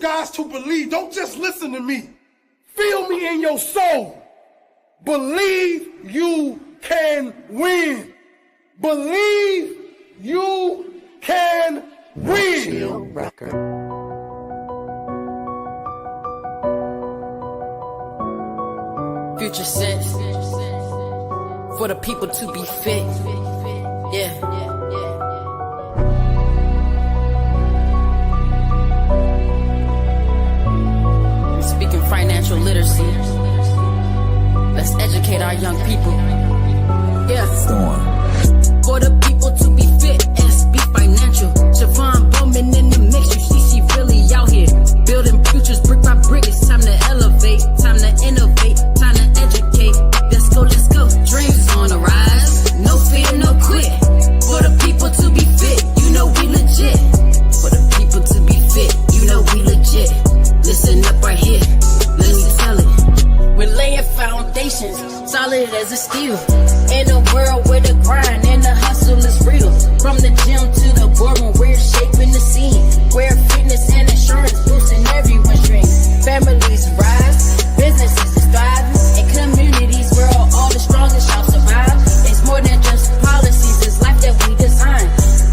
guys to believe. Don't just listen to me. Feel me in your soul. Believe you can win. Believe you can win. Future sense for the people to be fit. Yeah. Speaking financial literacy. Let's educate our young people. Yeah. For the people to be fit and speak financial. Siobhan Bowman in the mix. You see she really out here. Building futures brick by brick. It's time to elevate. Time to innovate. Time to educate. Let's go, let's go. Dreams on the rise. No fear, no quit. For the people to be fit. You know we legit. For the people to be fit. You know we legit. Listen up right here. Let me tell it. We're laying foundations, solid as a steel. In a world where the grind and the hustle is real. From the gym to the boardroom, we're shaping the scene. Where fitness and insurance boosting everyone's dream. Families rise, businesses is thriving, and communities where all the strongest shall survive. It's more than just policies, it's life that we design.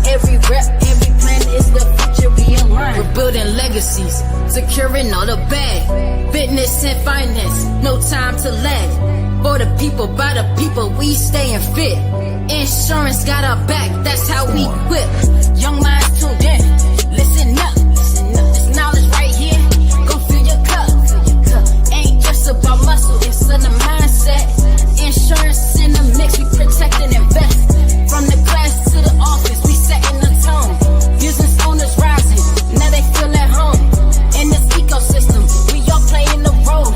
Every rep, every plan is the future we align. We're building legacies, securing all the bag. Fitness and finance, no time to lag. For the people, by the people, we stayin' fit. Insurance got our back, that's how we quit. Young minds tuned in, listen up. This knowledge right here, go fill your cup. Ain't just about muscle, it's in the mindset. Insurance in the mix, we protect and invest. From the class to the office, we setting the tone. Business owners rising, now they feel at home. In this ecosystem, we all playing the role.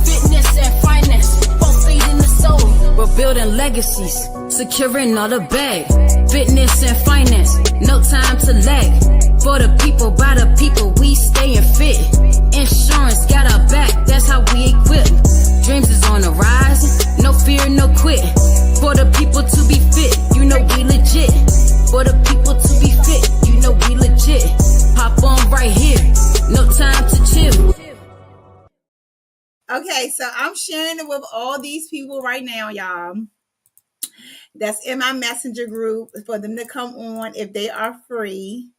Fitness and finance, both feeding the soul. We're building legacies, securing all the bag. Fitness and finance, no time to lag. For the people, by the people, we stayin' fit. Insurance got our back, that's how we equip. Dreams is on the rise, no fear, no quit. For the people to be fit, you know we legit. For the people to be fit, you know we legit. Hop on right here, no time to chill. Okay, so I'm sharing it with all these people right now, y'all. That's in my messenger group for them to come on if they are free.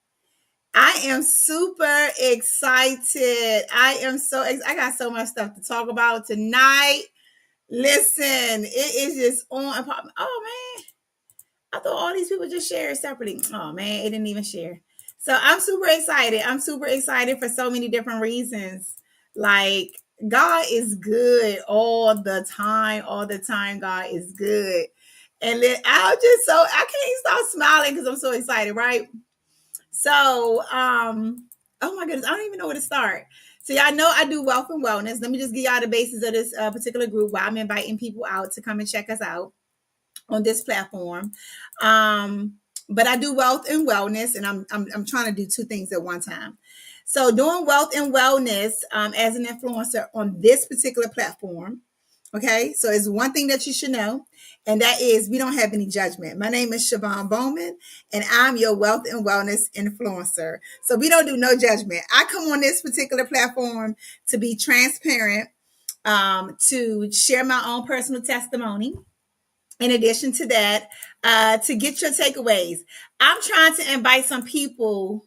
I am super excited. I got so much stuff to talk about tonight. Listen, it is just on. Oh man, I thought all these people just shared separately. Oh man, it didn't even share. So I'm super excited. I'm super excited for so many different reasons. Like, God is good all the time. All the time, God is good. And then I can't stop smiling because I'm so excited, right? So, oh my goodness, I don't even know where to start. So y'all know I do wealth and wellness. Let me just give y'all the basis of this particular group while I'm inviting people out to come and check us out on this platform. But I do wealth and wellness, and I'm trying to do two things at one time. So doing wealth and wellness as an influencer on this particular platform. Okay, so it's one thing that you should know, and that is we don't have any judgment. My name is Siobhan Bowman, and I'm your wealth and wellness influencer. So we don't do no judgment. I come on this particular platform to be transparent, to share my own personal testimony. In addition to that, to get your takeaways. I'm trying to invite some people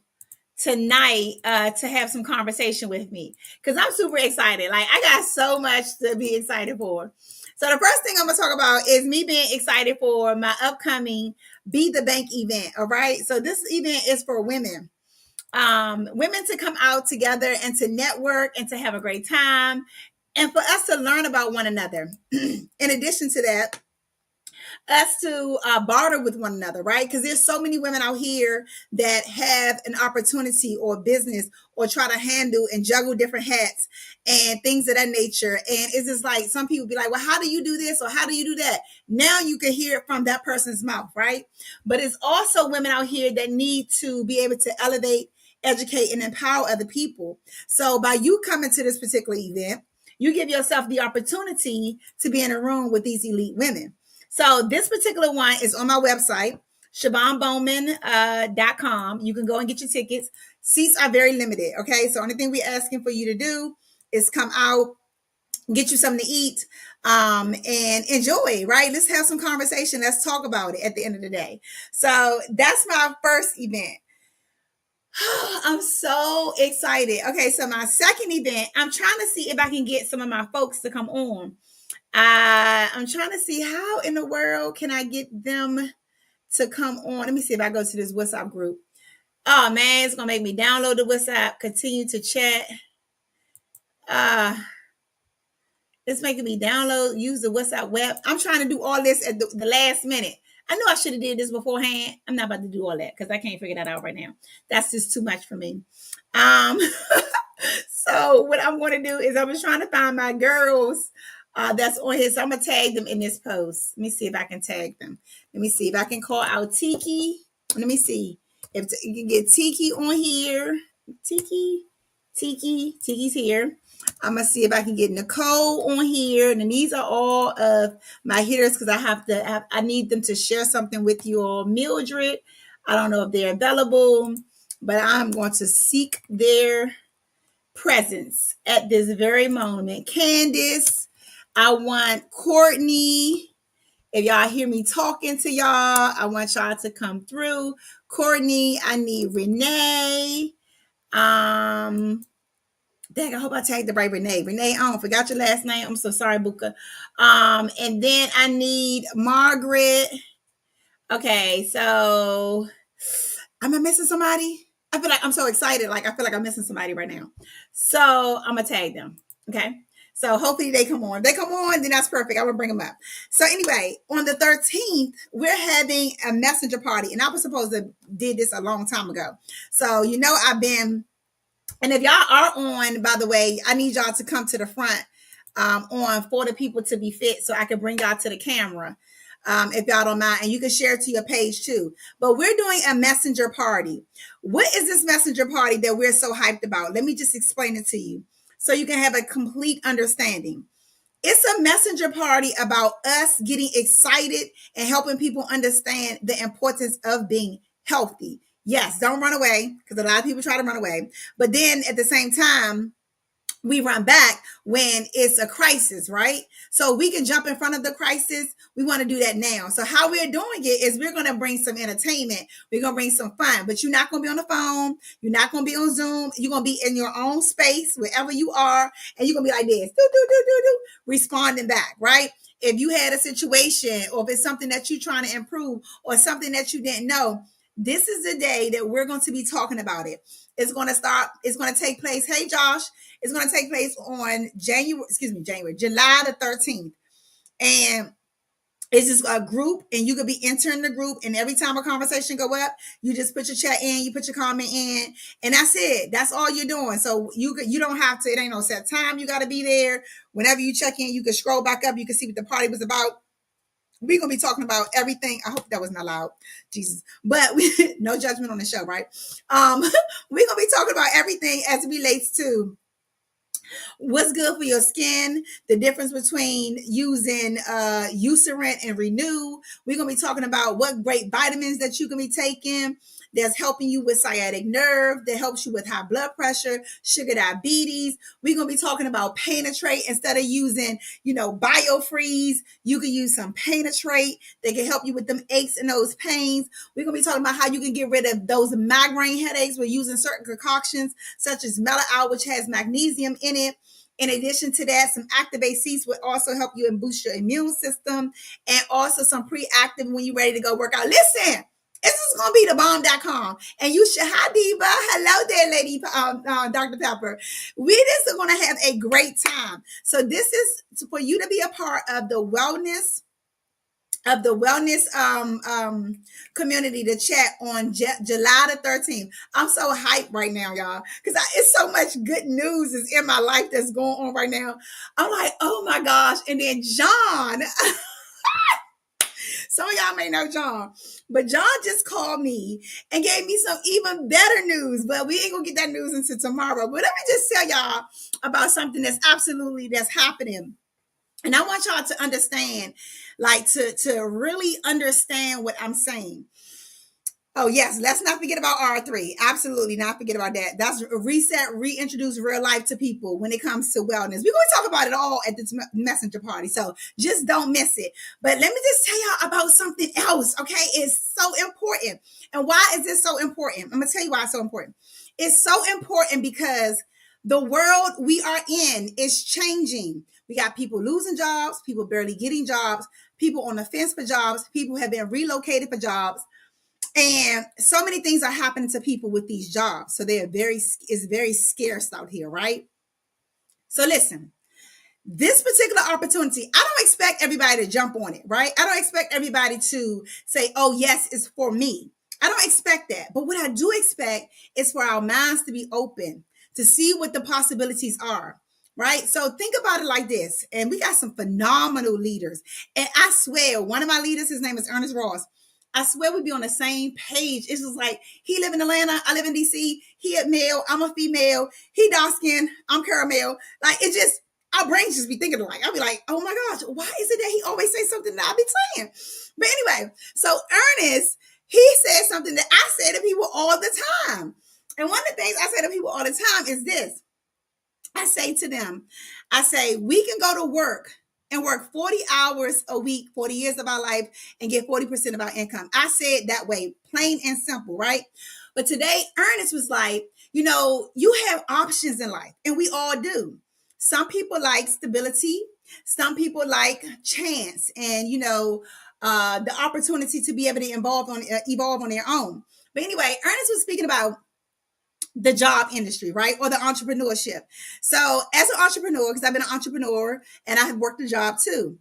tonight to have some conversation with me because I'm super excited. Like, I got so much to be excited for. So the first thing I'm gonna talk about is me being excited for my upcoming Be the Bank event. All right, so this event is for women to come out together and to network and to have a great time and for us to learn about one another. In addition to that, us to barter with one another, right? Because there's so many women out here that have an opportunity or business or try to handle and juggle different hats and things of that nature. And it's just like some people be like, well, how do you do this or how do you do that? Now you can hear it from that person's mouth, right? But it's also women out here that need to be able to elevate, educate, and empower other people. So by you coming to this particular event, you give yourself the opportunity to be in a room with these elite women. So this particular one is on my website, SiobhanBowman.com. You can go and get your tickets. Seats are very limited. Okay. So only thing we're asking for you to do is come out, get you something to eat, and enjoy, right? Let's have some conversation. Let's talk about it at the end of the day. So that's my first event. I'm so excited. Okay, so my second event, I'm trying to see if I can get some of my folks to come on. I'm trying to see how in the world can I get them to come on. Let me see if I go to this WhatsApp group. Oh man, it's gonna make me download the WhatsApp, continue to chat. It's making me download, use the WhatsApp web. I'm trying to do all this at the last minute. I know I should have did this beforehand. I'm not about to do all that because I can't figure that out right now. That's just too much for me. So what I'm going to do is I'm trying to find my girls that's on here. So I'm going to tag them in this post. Let me see if I can tag them. Let me see if I can call out Tiki. Let me see if you can get Tiki on here. Tiki's here. I'm gonna see if I can get Nicole on here. And these are all of my hitters because I need them to share something with you all. Mildred, I don't know if they're available, but I'm going to seek their presence at this very moment. Candace, I want Courtney. If y'all hear me talking to y'all, I want y'all to come through. Courtney, I need Renee. Dang, I hope I tagged the right Renee. Renee, I don't forgot your last name. I'm so sorry, Buka. And then I need Margaret. Okay, so am I missing somebody? I feel like I'm so excited. Like I feel like I'm missing somebody right now. So I'm gonna tag them. Okay. So hopefully they come on. If they come on, then that's perfect. I will bring them up. So anyway, on the 13th, we're having a messenger party, and I was supposed to did this a long time ago. So I've been. And if y'all are on, by the way, I need y'all to come to the front on For the People to Be Fit so I can bring y'all to the camera if y'all don't mind. And you can share it to your page too. But we're doing a messenger party. What is this messenger party that we're so hyped about? Let me just explain it to you so you can have a complete understanding. It's a messenger party about us getting excited and helping people understand the importance of being healthy. Yes, don't run away because a lot of people try to run away. But then at the same time, we run back when it's a crisis, right? So we can jump in front of the crisis. We want to do that now. So how we're doing it is we're going to bring some entertainment. We're going to bring some fun, but you're not going to be on the phone. You're not going to be on Zoom. You're going to be in your own space, wherever you are. And you're going to be like this, responding back, right? If you had a situation or if it's something that you're trying to improve or something that you didn't know, this is the day that we're going to be talking about it. It's going to take place. Hey, Josh, it's going to take place on July the 13th. And it's just a group and you could be entering the group. And every time a conversation go up, you just put your chat in, you put your comment in, and that's it. That's all you're doing. So you don't have to, it ain't no set time. You got to be there. Whenever you check in, you can scroll back up. You can see what the party was about. We're going to be talking about everything. I hope that was not loud, Jesus. But no judgment on the show, right? We're going to be talking about everything as it relates to what's good for your skin, the difference between using Eucerin and Renew. We're going to be talking about what great vitamins that you can be taking that's helping you with sciatic nerve, that helps you with high blood pressure, sugar diabetes. We're going to be talking about Penetrate. Instead of using, BioFreeze, you can use some Penetrate that can help you with them aches and those pains. We're going to be talking about how you can get rid of those migraine headaches with using certain concoctions such as Mellow, which has magnesium in it. In addition to that, some Activate Seeds will also help you and boost your immune system, and also some Pre-Active when you're ready to go work out. Listen, this is going to be thebomb.com. And you should, hi, Diva. Hello there, lady, Dr. Pepper. We just are going to have a great time. So this is for you to be a part of the wellness community to chat on July the 13th. I'm so hyped right now, y'all, because it's so much good news is in my life that's going on right now. I'm like, oh my gosh. And then John, some of y'all may know John, but John just called me and gave me some even better news, but we ain't gonna get that news until tomorrow. But let me just tell y'all about something that's happening. And I want y'all to understand, like to really understand what I'm saying. Oh, yes. Let's not forget about R3. Absolutely not forget about that. That's a reset, reintroduce real life to people when it comes to wellness. We're going to talk about it all at this messenger party. So just don't miss it. But let me just tell y'all about something else. Okay. It's so important. And why is this so important? I'm going to tell you why it's so important. It's so important because the world we are in is changing. We got people losing jobs, people barely getting jobs, people on the fence for jobs, people have been relocated for jobs. And so many things are happening to people with these jobs. So it's very scarce out here, right? So listen, this particular opportunity, I don't expect everybody to jump on it, right? I don't expect everybody to say, oh, yes, it's for me. I don't expect that. But what I do expect is for our minds to be open, to see what the possibilities are, right? So think about it like this. And we got some phenomenal leaders. And I swear, one of my leaders, his name is Ernest Ross. I swear we'd be on the same page. It's just like he live in Atlanta, I live in DC. He a male, I'm a female. He dark skin, I'm caramel. Like it just, our brains just be thinking alike. I'll be like, oh my gosh, why is it that he always say something that I be saying? But anyway, so Ernest, he said something that I say to people all the time. And one of the things I say to people all the time is this. I say to them, I say, we can go to work and work 40 hours a week, 40 years of our life, and get 40% of our income. I say it that way, plain and simple, right? But today, Ernest was like, you know, you have options in life, and we all do. Some people like stability. Some people like chance and, you know, the opportunity to be able to evolve on their own. But anyway, Ernest was speaking about the job industry, right? Or the entrepreneurship. So as an entrepreneur, because I've been an entrepreneur and I have worked a job too,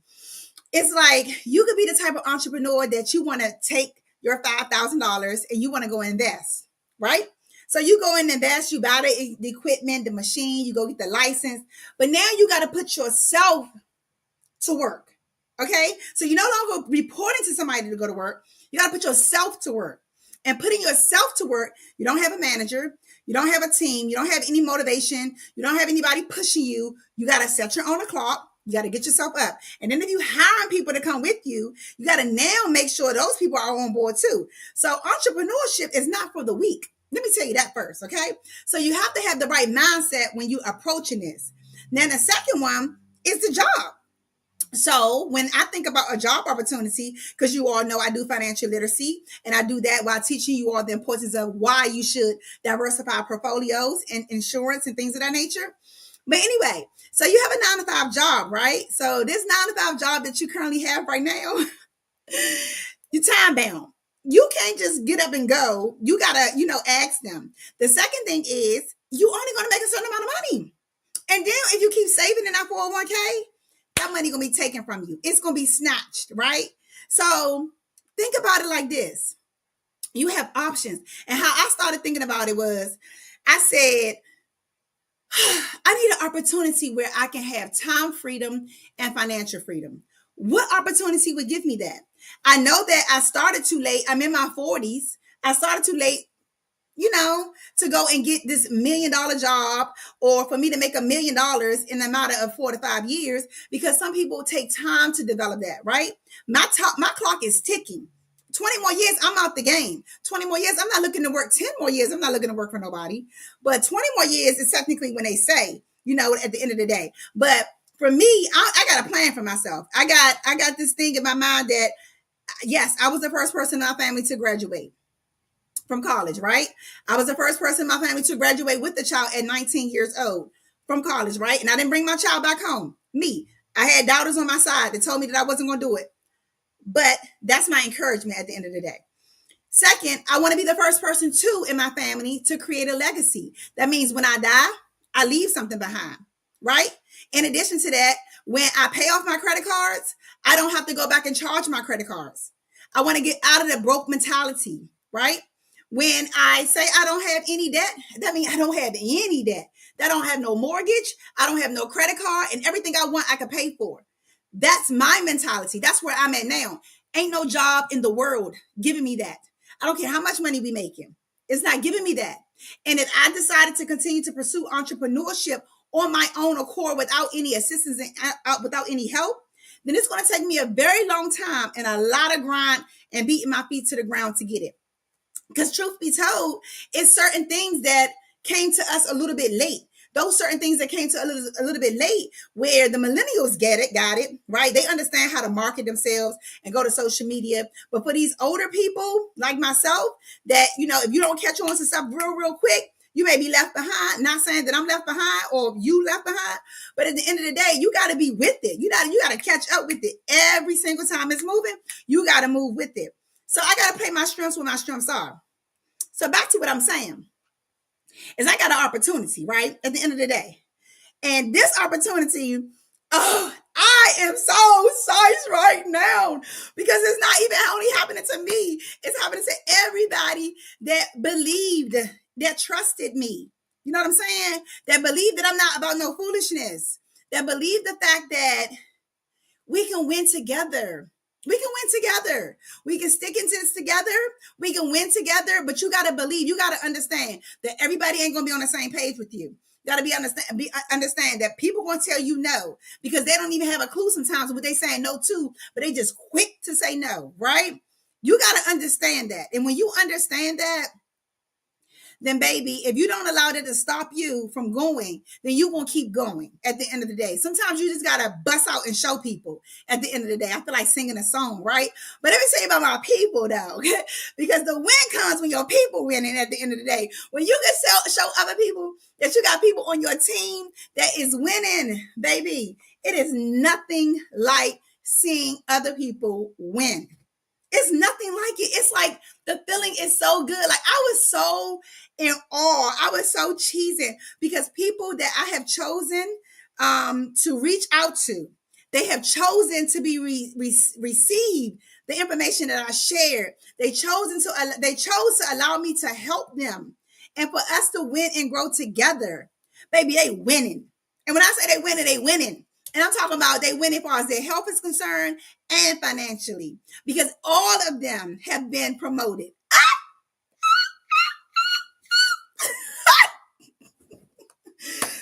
it's like you could be the type of entrepreneur that you want to take your $5,000 and you want to go invest, right? So you go and invest, you buy the equipment, the machine, you go get the license, but now you got to put yourself to work. Okay. So you're no longer reporting to somebody to go to work. You got to put yourself to work. And putting yourself to work, you don't have a manager, you don't have a team, you don't have any motivation, you don't have anybody pushing you. You got to set your own clock. You got to get yourself up. And then if you hiring people to come with you, you got to now make sure those people are on board too. So entrepreneurship is not for the weak. Let me tell you that first, okay? So you have to have the right mindset when you approaching this. Then the second one is the job. So when I think about a job opportunity, because you all know I do financial literacy, and I do that while teaching you all the importance of why you should diversify portfolios and insurance and things of that nature. But anyway, so you have a 9-to-5 job, right? So this 9-to-5 job that you currently have right now, you're time bound. You can't just get up and go. You gotta, ask them. The second thing is you only gonna make a certain amount of money. And then if you keep saving in that 401k, that money gonna be taken from you. It's gonna be snatched, right? So think about it like this. You have options. And how I started thinking about it was, I said, I need an opportunity where I can have time freedom and financial freedom. What opportunity would give me that? I know that I started too late. I'm in my 40s. I started too late, to go and get this $1 million job, or for me to make $1 million in a matter of 4 to 5 years, because some people take time to develop that, right? My clock is ticking. 20 more years, I'm out the game. 20 more years, I'm not looking to work. 10 more years, I'm not looking to work for nobody. But 20 more years is technically when they say, at the end of the day. But for me, I got a plan for myself. I got this thing in my mind that, yes, I was the first person in my family to graduate from college, right? I was the first person in my family to graduate with the child at 19 years old from college, right? And I didn't bring my child back home. Me. I had doubters on my side that told me that I wasn't going to do it. But that's my encouragement at the end of the day. Second, I want to be the first person too in my family to create a legacy. That means when I die, I leave something behind, right? In addition to that, when I pay off my credit cards, I don't have to go back and charge my credit cards. I want to get out of the broke mentality, right? When I say I don't have any debt, that means I don't have any debt. I don't have no mortgage. I don't have no credit card, and everything I want, I can pay for. That's my mentality. That's where I'm at now. Ain't no job in the world giving me that. I don't care how much money we making. It's not giving me that. And if I decided to continue to pursue entrepreneurship on my own accord without any assistance and without any help, then it's going to take me a very long time and a lot of grind and beating my feet to the ground to get it. Because truth be told, it's certain things that came to us a little bit late. Those certain things that came to a little bit late, where the millennials got it, right? They understand how to market themselves and go to social media. But for these older people like myself, that, if you don't catch on to stuff real quick, you may be left behind. Not saying that I'm left behind or you left behind, but at the end of the day, you got to be with it. You got to catch up with it every single time it's moving. You got to move with it. So I got to play my strengths where my strengths are. So back to what I'm saying is I got an opportunity, right? At the end of the day. And this opportunity, I am so excited right now because it's not even only happening to me. It's happening to everybody that believed, that trusted me. You know what I'm saying? That believed that I'm not about no foolishness. That believed the fact that we can win together. We can win together. We can stick into this together. We can win together, but you got to believe, you got to understand that everybody ain't going to be on the same page with you. You got to understand that people going to tell you no because they don't even have a clue sometimes what they saying no to, but they just quick to say no, right? You got to understand that. And when you understand that, then baby, if you don't allow that to stop you from going, then you won't keep going at the end of the day. Sometimes you just got to bust out and show people at the end of the day. I feel like singing a song, right? But let me tell you about my people though, because the win comes when your people winning at the end of the day. When you can show other people that you got people on your team that is winning, baby, it is nothing like seeing other people win. It's nothing like it. It's like the feeling is so good. Like I was so in awe. I was so cheesing because people that I have chosen to reach out to, they have chosen to be receive the information that I shared. They chose to allow me to help them and for us to win and grow together. Baby, they winning. And when I say they winning, they winning. And I'm talking about they winning as far as their health is concerned and financially, because all of them have been promoted.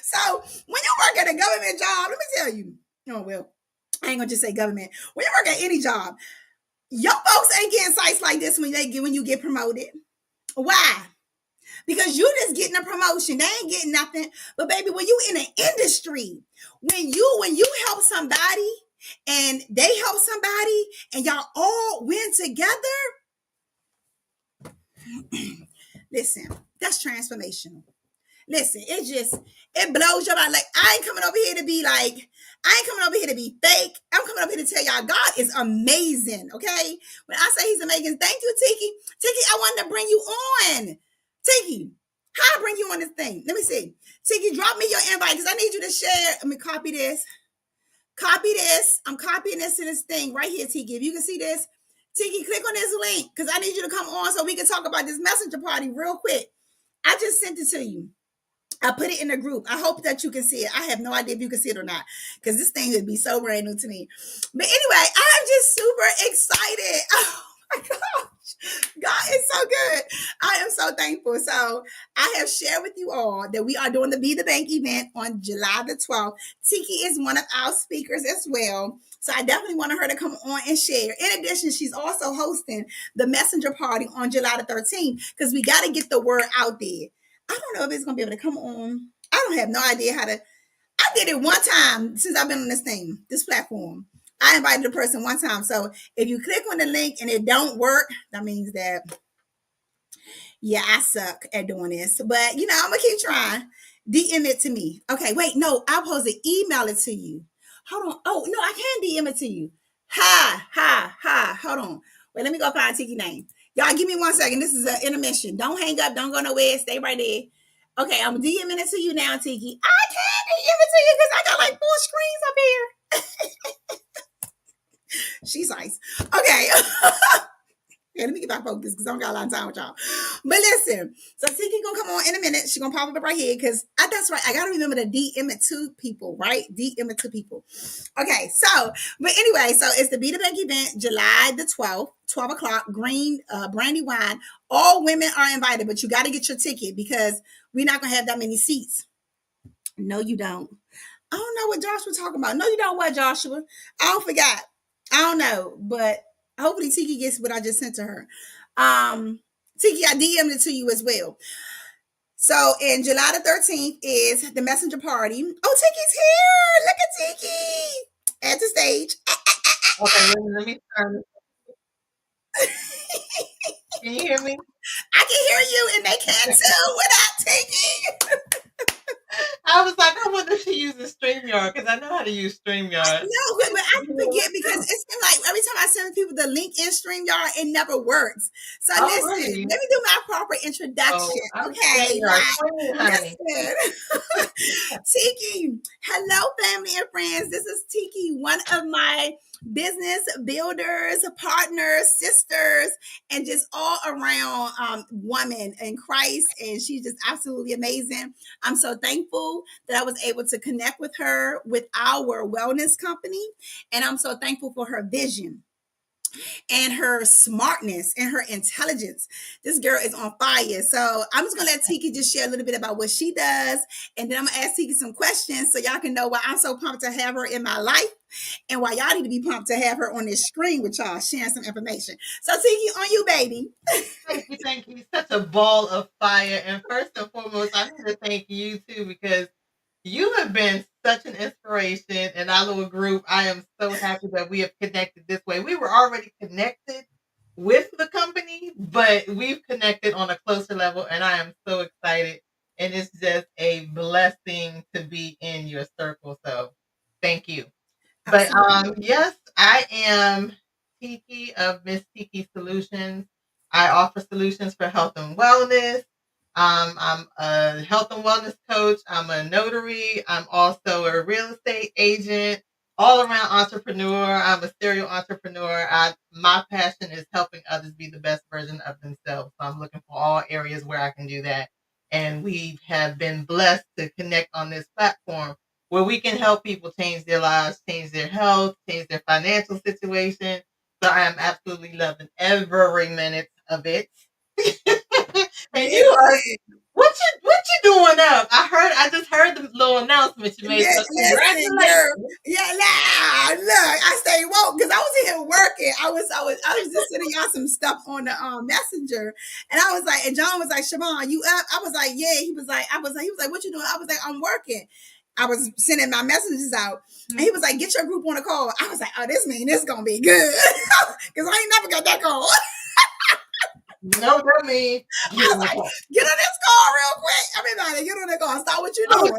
So when you work at a government job, let me tell you, oh, well, I ain't gonna just say government. When you work at any job, your folks ain't getting sites like this when you get promoted. Why? Because you just getting a promotion. They ain't getting nothing. But baby, when you in an industry, when you help somebody and they help somebody and y'all all win together, listen, that's transformational. Listen, it blows your mind. Like, I ain't coming over here to be fake. I'm coming over here to tell y'all God is amazing, okay? When I say he's amazing, thank you, Tiki. Tiki, I wanted to bring you on. Tiki, how I bring you on this thing? Let me see. Tiki, drop me your invite because I need you to share. Let me copy this. Copy this. I'm copying this to this thing right here, Tiki. If you can see this, Tiki, click on this link because I need you to come on so we can talk about this messenger party real quick. I just sent it to you. I put it in the group. I hope that you can see it. I have no idea if you can see it or not because this thing would be so brand new to me. But anyway, I'm just super excited. Oh my gosh. God is so good. I am so thankful. So I have shared with you all that we are doing the Be the Bank event on July the 12th. Tiki is one of our speakers as well. So I definitely wanted her to come on and share. In addition, she's also hosting the messenger party on July the 13th because we got to get the word out there. I don't know if it's going to be able to come on. I don't have no idea how to. I did it one time since I've been on this platform. I invited a person one time. So if you click on the link and it don't work, that means that, yeah, I suck at doing this. But, I'm going to keep trying. DM it to me. Okay, wait, no, I'm supposed to email it to you. Hold on. Oh, no, I can DM it to you. Hold on. Wait, let me go find Tiki's name. Y'all give me 1 second. This is an intermission. Don't hang up. Don't go nowhere. Stay right there. Okay, I'm DMing it to you now, Tiki. I can't DM it to you because I got like 4 screens up here. She's nice. Okay. Yeah, let me get back focused because I don't got a lot of time with y'all. But listen, so Tiki gonna come on in a minute. She's gonna pop up right here because that's right. I gotta remember to DM it to people, right? DM it to people. Okay, so but anyway, so it's the Be the Bank event, July the 12th, 12 o'clock. Green brandy wine. All women are invited, but you got to get your ticket because we're not gonna have that many seats. No, you don't. I don't know what Joshua talking about. No, you don't. What, Joshua? I forgot. I don't know, but hopefully Tiki gets what I just sent to her. Tiki, I DM'd it to you as well. So in July the 13th is the messenger party. Oh, Tiki's here. Look at Tiki at the stage. Okay, let me turn. Can you hear me? I can hear you, and they can too without Tiki. I was like, I wonder if she uses StreamYard because I know how to use StreamYard. No, but I forget because it's been like every time I send people the link in StreamYard, it never works. So listen, really? let me do my proper introduction. Okay, listen. Tiki, hello, family and friends. This is Tiki, one of my business builders, partners, sisters, and just all around woman in Christ. And she's just absolutely amazing. I'm so thankful that I was able to connect with her with our wellness company. And I'm so thankful for her vision and her smartness and her intelligence. This girl is on fire. So I'm just going to let Tiki just share a little bit about what she does. And then I'm going to ask Tiki some questions so y'all can know why I'm so pumped to have her in my life and why y'all need to be pumped to have her on this screen with y'all sharing some information. So Tiki, on you, baby. Thank you, thank you. Such a ball of fire. And first and foremost, I need to thank you too because you have been such an inspiration in our little group. I am so happy that we have connected this way. We were already connected with the company, but we've connected on a closer level, and I am so excited. And it's just a blessing to be in your circle. So thank you. But yes, I am Tiki of Miss Tiki Solutions. I offer solutions for health and wellness. I'm a health and wellness coach. I'm a notary. I'm also a real estate agent, all around entrepreneur. I'm a serial entrepreneur. My passion is helping others be the best version of themselves. So I'm looking for all areas where I can do that. And we have been blessed to connect on this platform where we can help people change their lives, change their health, change their financial situation. So I am absolutely loving every minute of it. And you are what you doing up? I just heard the little announcement you made. So Listen, girl. Yeah, look, I stayed woke because I was here working. I was just sending y'all some stuff on the messenger, and I was like, and John was like, Siobhan, you up? I was like, yeah. He was like, what you doing? I was like, I'm working. I was sending my messages out, and he was like, get your group on a call. I was like, oh, this is gonna be good because I ain't never got that call. No, that means I was like, get on this call real quick. Everybody, get on that call. Stop what you're doing.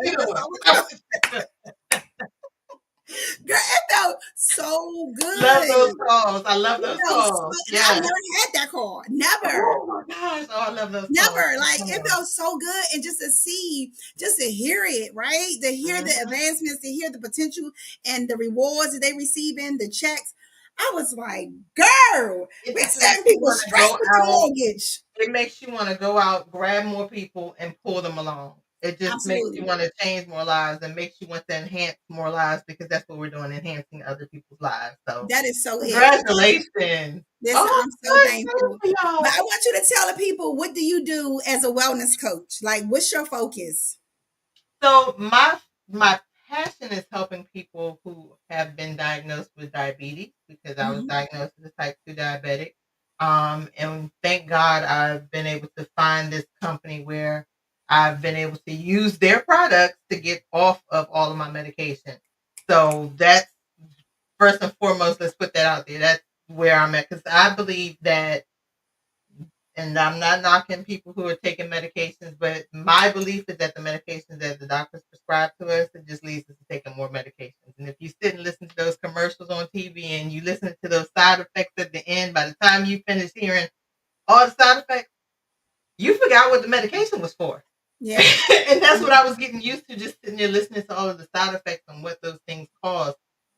Girl, it felt so good. Love those calls. I love those calls. Yeah. I never had that call. Never. Oh my gosh. Oh, I love those Never. calls. Like it felt so good. And just to hear it, right? To hear the advancements, to hear the potential and the rewards that they receiving, the checks. I was like, girl, we're sending people straight with the mortgage. It makes you want to go out, grab more people, and pull them along. It just makes you want to change more lives and makes you want to enhance more lives because that's what we're doing, enhancing other people's lives. So that is so congratulations. Listen, I'm so thankful. But I want you to tell the people, what do you do as a wellness coach? Like, what's your focus? So my passion is helping people who have been diagnosed with diabetes because I was diagnosed as a type 2 diabetic. And thank God I've been able to find this company where I've been able to use their products to get off of all of my medication. So that's first and foremost, let's put that out there. That's where I'm at because I believe that, and I'm not knocking people who are taking medications, but my belief is that the medications that the doctors prescribe to us, it just leads us to taking more medications. And if you sit and listen to those commercials on TV and you listen to those side effects at the end, by the time you finish hearing all the side effects, you forgot what the medication was for. Yeah. And that's what I was getting used to, just sitting there listening to all of the side effects and what those things cause.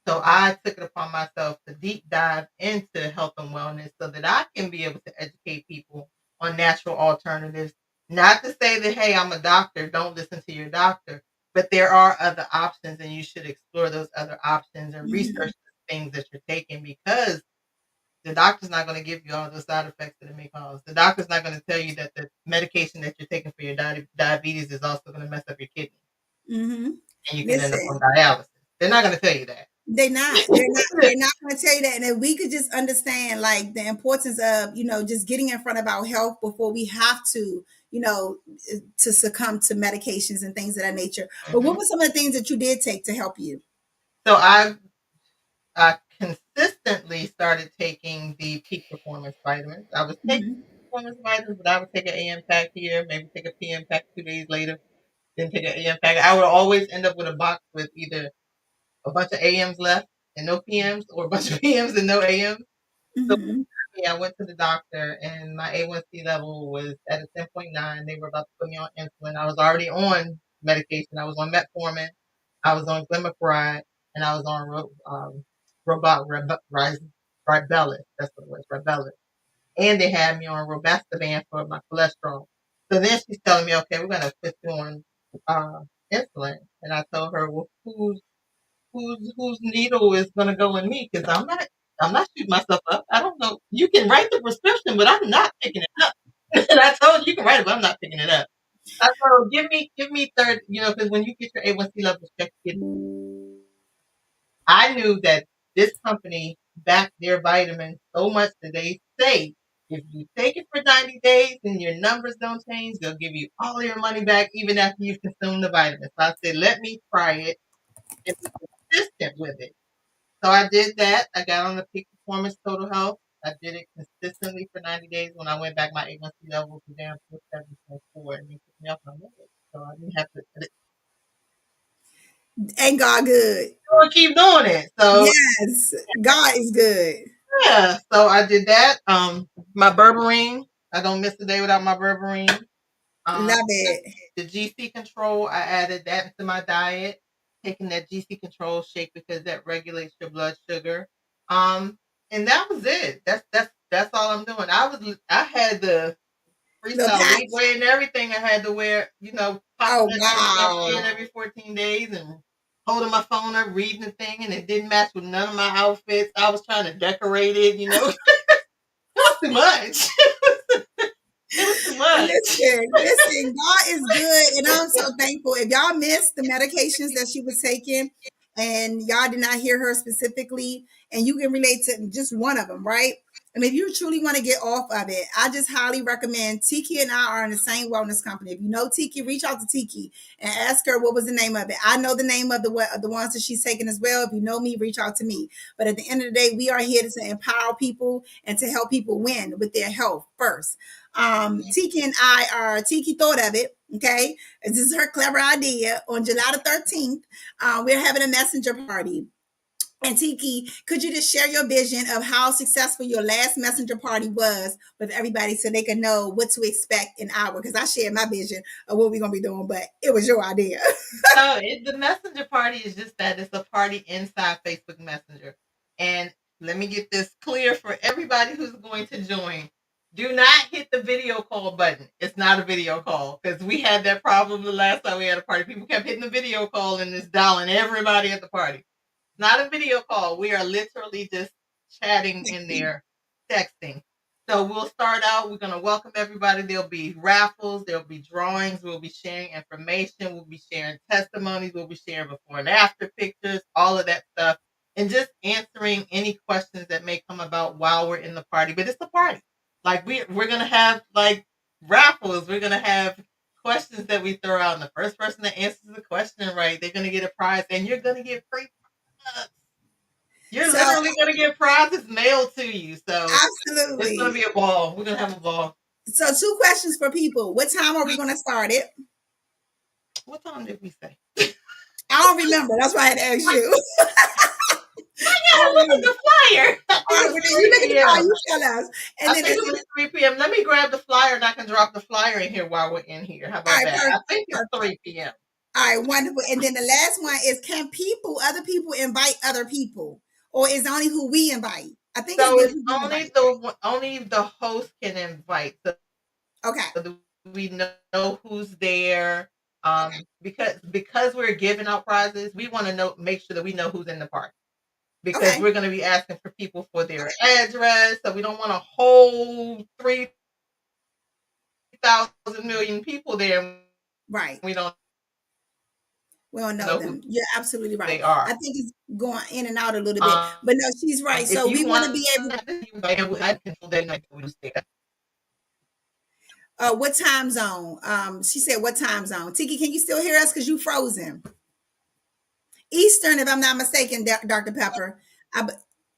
So I took it upon myself to deep dive into health and wellness so that I can be able to educate people on natural alternatives. Not to say that, hey, I'm a doctor, don't listen to your doctor, but there are other options and you should explore those other options and research the things that you're taking because the doctor's not going to give you all those side effects that it may cause. The doctor's not going to tell you that the medication that you're taking for your diabetes is also going to mess up your kidney. And you can end up on dialysis. They're not going to tell you that. They're not. They're not going to tell you that. And if we could just understand like the importance of, just getting in front of our health before we have to, to succumb to medications and things of that nature. But what were some of the things that you did take to help you? So I consistently started taking the peak performance vitamins. I was taking performance vitamins, but I would take an AM pack here, maybe take a PM pack 2 days later, then take an AM pack. I would always end up with a box with either a bunch of AMs left and no PMs, or a bunch of PMs and no AMs. So Mm-hmm. yeah, I went to the doctor and my A1C level was at a 10.9. They were about to put me on insulin. I was already on medication. I was on metformin. I was on glimepiride, and I was on Ribellus. That's what it was, Ribellus. And they had me on robastaban for my cholesterol. So then she's telling me, okay, we're gonna put you on insulin. And I told her, well, whose needle is gonna go in me? Because I'm not shooting myself up. I don't know. You can write the prescription, but I'm not picking it up. And I told you can write it, but I'm not picking it up. I told give me third, because when you get your A1C levels checked, I knew that this company backed their vitamins so much that they say if you take it for 90 days and your numbers don't change, they'll give you all your money back even after you've consumed the vitamins. So I said, let me try it and be consistent with it. So I did that. I got on the peak performance total health. I did it consistently for 90 days. When I went back, my A1C level was down to 7.4, and they took me off my list. So I didn't have to. Ain't God good? I keep doing it. So Yes, God is good. yeah, so I did that. My berberine. I don't miss a day without my berberine. Um, Love it. the GC control. I added that into my diet. Taking that GC control shake because that regulates your blood sugar. Um, and that was it. That's all I'm doing. I had the Little freestyle patch. weight wear and everything. I had to wear, popping Oh, that thing in wow. every 14 days and holding my phone up, reading the thing, and it didn't match with none of my outfits. I was trying to decorate it. It was too much. It was too much. Listen, God is good, and I'm so thankful. If y'all missed the medications that she was taking, and y'all did not hear her specifically, and you can relate to just one of them, right? And if you truly want to get off of it, I just highly recommend. Tiki and I are in the same wellness company. If you know Tiki, reach out to Tiki and ask her what was the name of it. I know the name of the ones that she's taking as well. If you know me, reach out to me. But at the end of the day, we are here to empower people and to help people win with their health first. Tiki and I are, Tiki thought of it. Okay. This is her clever idea. On July the 13th, we're having a messenger party. And Tiki, could you just share your vision of how successful your last messenger party was with everybody so they can know what to expect in our? Because I shared my vision of what we're going to be doing, but it was your idea. So the messenger party is just that. It's a party inside Facebook Messenger. And let me get this clear for everybody who's going to join. Do not hit the video call button. It's not a video call because we had that problem the last time we had a party. People kept hitting the video call and it's dialing everybody at the party. Not a video call. We are literally just chatting in there, texting. So we'll start out. We're going to welcome everybody. There'll be raffles. There'll be drawings. We'll be sharing information. We'll be sharing testimonies. We'll be sharing before and after pictures, all of that stuff. And just answering any questions that may come about while we're in the party. But it's a party. Like we're going to have like raffles. We're going to have questions that we throw out. And the first person that answers the question right, they're going to get a prize. And you're going to get free. You're So, literally going to get prizes mailed to you. So it's going to absolutely. be a ball. We're going to have a ball. So, two questions for people. What time are we going to start it? What time did we say? I don't remember. That's why I had to ask you. I I gotta don't look at remember. the flyer. I All think right, it's well, then you 3 look at the file, p.m. you tell us. And I then think this it is was 3 p.m. Let me grab the flyer and I can drop the flyer in here while we're in here. How all about right, that? I perfect. think it's Perfect. 3 p.m. All right, wonderful. And then the last one is, can other people invite other people? Or is it only who we invite? I think it's So good it's who we invite. only the host can invite. So Okay. we know who's there. Because we're giving out prizes, we want to make sure that we know who's in the party. Because Okay. we're going to be asking for people for their address. So we don't want a whole 3,000 million people there. Right. We don't We don't know know them. who You're absolutely right. they are. I think it's going in and out a little bit, but no, she's right. If So you we want to want be able. I control that night we stay. What time zone? She said, "What time zone?" Tiki, can you still hear us? Because you frozen. Eastern, if I'm not mistaken, Dr. Pepper.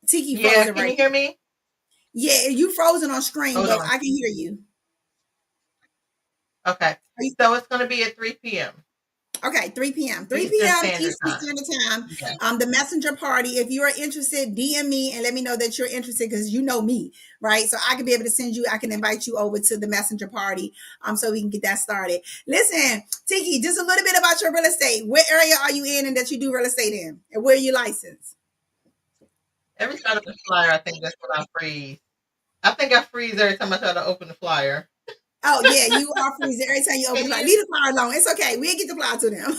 Tiki Yeah, frozen can right. you hear me? Yeah, you frozen on screen, Hold but on. I can hear you. Okay. So it's going to be at 3 p.m. Okay, 3 p.m. 3 Eastern p.m. Standard Eastern Time. Standard Time. Yeah. The messenger party. If you are interested, DM me and let me know that you're interested because you know me, right? So I can be able to send you, I can invite you over to the messenger party so we can get that started. Listen, Tiki, just a little bit about your real estate. What area are you in and that you do real estate in? And where are you licensed? Every time I open the flyer, I think that's what I freeze. I think I freeze every time I try to open the flyer. Oh yeah, you are freezing every time you open Can the flyer. you? Leave the flyer alone. It's okay. We'll get the flyer to them.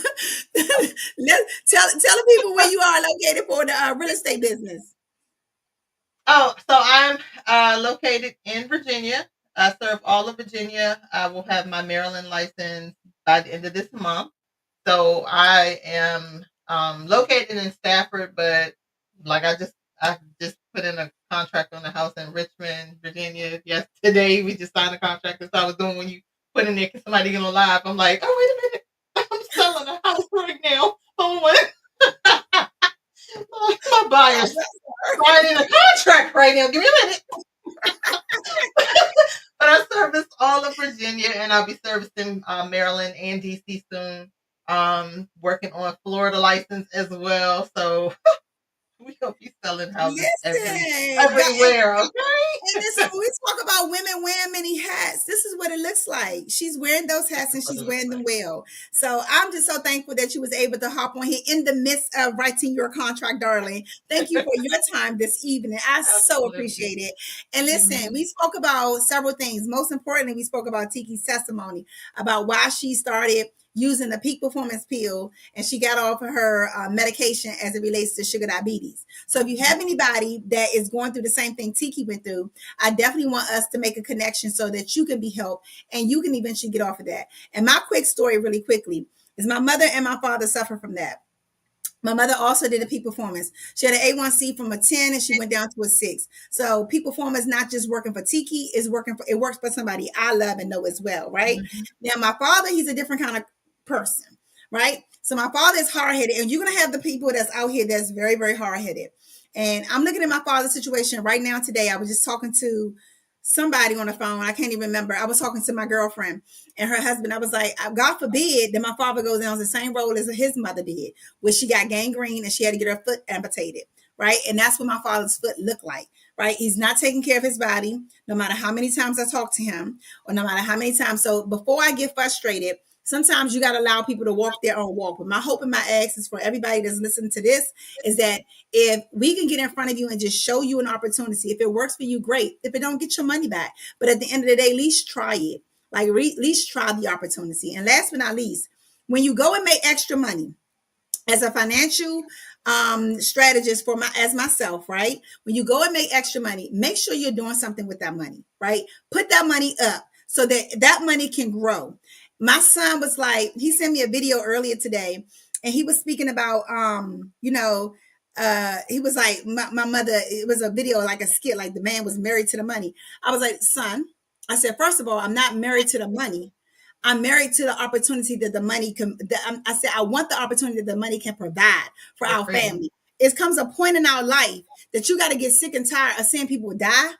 Tell the people where you are located for the real estate business. Oh, so I'm located in Virginia. I serve all of Virginia. I will have my Maryland license by the end of this month. So I am located in Stafford, but like I just put in a contract on a house in Richmond, Virginia. Yes, today we just signed a contract. That's what I was doing when you put in there. Can somebody get on live? I'm like, oh wait a minute, I'm selling a house right now. Hold on, my buyer's signing a contract right now. Give me a minute. But I service all of Virginia, and I'll be servicing Maryland and DC soon. Working on Florida license as well. So we gonna be selling houses Listen, God, everywhere. and then so when we talk about women wearing many hats, this is what it looks like. She's wearing those hats and she's wearing them well. So I'm just so thankful that you was able to hop on here in the midst of writing your contract, darling. Thank you for your time this evening. I so Absolutely. appreciate it. And listen, we spoke about several things. Most importantly, we spoke about Tiki's testimony about why she started using the peak performance pill and she got off of her medication as it relates to sugar diabetes. So if you have anybody that is going through the same thing Tiki went through, I definitely want us to make a connection so that you can be helped and you can eventually get off of that. And my quick story really quickly is my mother and my father suffer from that. My mother also did a peak performance. She had an A1C from a 10 and she went down to a 6. So peak performance not just working for Tiki, it works for somebody I love and know as well, right? Mm-hmm. Now my father, he's a different kind of person, right? So my father is hard-headed, and you're gonna have the people that's out here that's very, very hard-headed. And I'm looking at my father's situation right now today. I was just talking to somebody on the phone. I can't even remember. I was talking to my girlfriend and her husband. I was like, God forbid that my father goes down the same road as his mother did, where she got gangrene and she had to get her foot amputated, right? And that's what my father's foot looked like, right? He's not taking care of his body, no matter how many times I talk to him or no matter how many times. So before I get frustrated, sometimes you got to allow people to walk their own walk. But my hope and my ask is for everybody that's listening to this is that if we can get in front of you and just show you an opportunity, if it works for you, great. If it don't, get your money back. But at the end of the day, at least try it. Like at least try the opportunity. And last but not least, when you go and make extra money, as a financial strategist for myself, right? When you go and make extra money, make sure you're doing something with that money, right? Put that money up so that that money can grow. My son was like, he sent me a video earlier today, and he was speaking about, he was like, my mother, it was a video, like a skit, like the man was married to the money. I was like, son, I said, first of all, I'm not married to the money. I'm married to the opportunity that the money can. I said I want the opportunity that the money can provide for our family. It comes a point in our life that you got to get sick and tired of seeing people die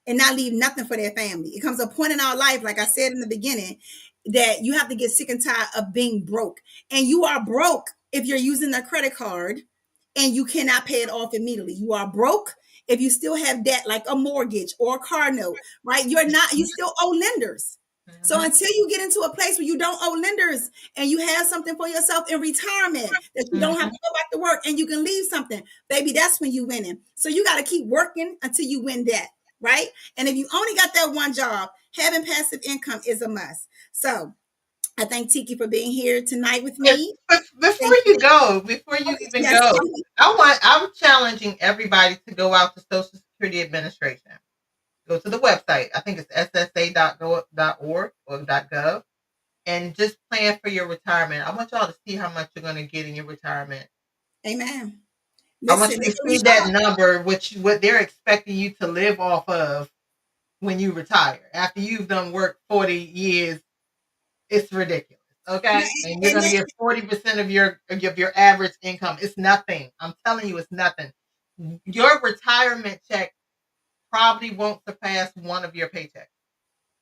and not leave nothing for their family. It comes a point in our life, like I said in the beginning, that you have to get sick and tired of being broke. And you are broke if you're using a credit card and you cannot pay it off immediately. You are broke if you still have debt like a mortgage or a car note, right? You still owe lenders. So until you get into a place where you don't owe lenders and you have something for yourself in retirement that you don't have to go back to work and you can leave something, baby, that's when you winning. So you got to keep working until you win that, right? And if you only got that one job, having passive income is a must. So I thank Tiki for being here tonight with me. Before Thank you you. go, before you even Yes. go, I'm challenging everybody to go out to Social Security Administration. Go to the website. I think it's ssa.org or .gov. and just plan for your retirement. I want y'all to see how much you're going to get in your retirement. Amen. I want Listen, you to see that number, what they're expecting you to live off of when you retire. After you've done work 40 years, it's ridiculous. Okay, and you're going to get 40% of your average income. It's nothing. I'm telling you, it's nothing. Your retirement check probably won't surpass one of your paychecks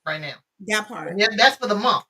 right now. That part. Yeah, that's for the month.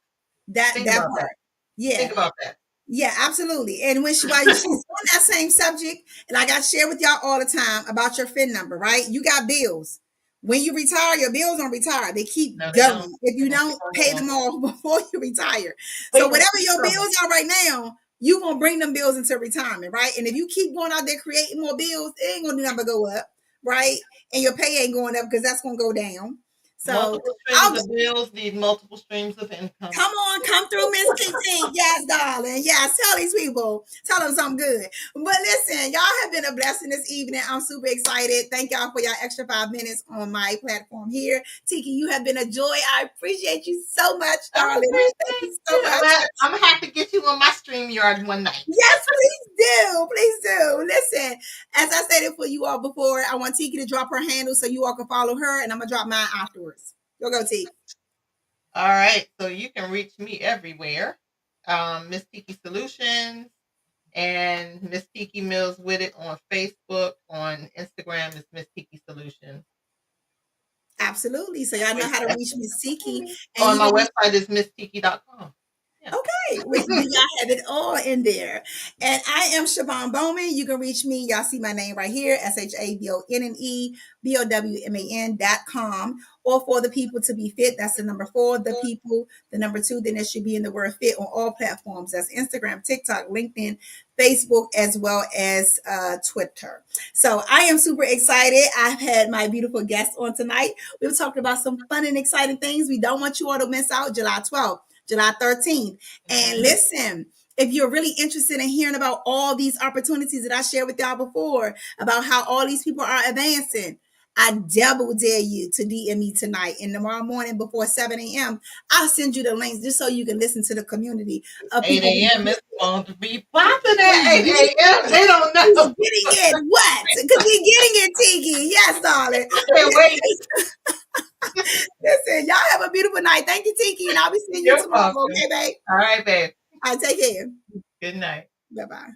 That part. That. Yeah. Think about that. Yeah, absolutely. And when she's on that same subject, and I got to share with y'all all the time about your FIN number, right? You got bills. When you retire, your bills don't retire. They keep going. If you don't pay them off before you retire. So whatever your bills are right now, you're going to bring them bills into retirement, right? And if you keep going out there creating more bills, it ain't going to never go up, right? And your pay ain't going up because that's going to go down. So multiple streams of bills need multiple streams of income. Come on, come through, Miss Kiki. Yes, darling. Yes, tell these people. Tell them something good. But listen, y'all have been a blessing this evening. I'm super excited. Thank y'all for your extra 5 minutes on my platform here. Tiki, you have been a joy. I appreciate you so much, darling. Thank you so much. I'm going to have to get you on my StreamYard one night. Yes, please do. Please do. Listen, as I stated for you all before, I want Tiki to drop her handle so you all can follow her, and I'm going to drop mine afterwards. Go, Tiki. All right, so you can reach me everywhere. Miss Tiki Solutions and Miss Tiki Mills with it on Facebook. On Instagram is Miss Tiki Solutions. Absolutely. So y'all know how to reach Miss Tiki. And on my website is misstiki.com. Okay, y'all have it all in there. And I am Siobhan Bowman. You can reach me. Y'all see my name right here, SHABONNEBOWMAN.com. Or for the people to be fit, that's the number 4, the people, the number 2, then it should be in the word fit on all platforms. That's Instagram, TikTok, LinkedIn, Facebook, as well as Twitter. So I am super excited. I've had my beautiful guests on tonight. We've talked about some fun and exciting things. We don't want you all to miss out. July 12th. July 13th. And listen, if you're really interested in hearing about all these opportunities that I shared with y'all before, about how all these people are advancing, I double dare you to DM me tonight. And tomorrow morning before 7 a.m., I'll send you the links just so you can listen to the community of 8 a.m. It's going to be popping at 8 a.m. They don't know. Getting it what? Because we're getting it, Tiki. Yes, darling. I can't wait. Listen, y'all have a beautiful night. Thank you, Tiki, and I'll be seeing you tomorrow. Okay, babe? All right, babe. All right, take care. Good night. Bye-bye.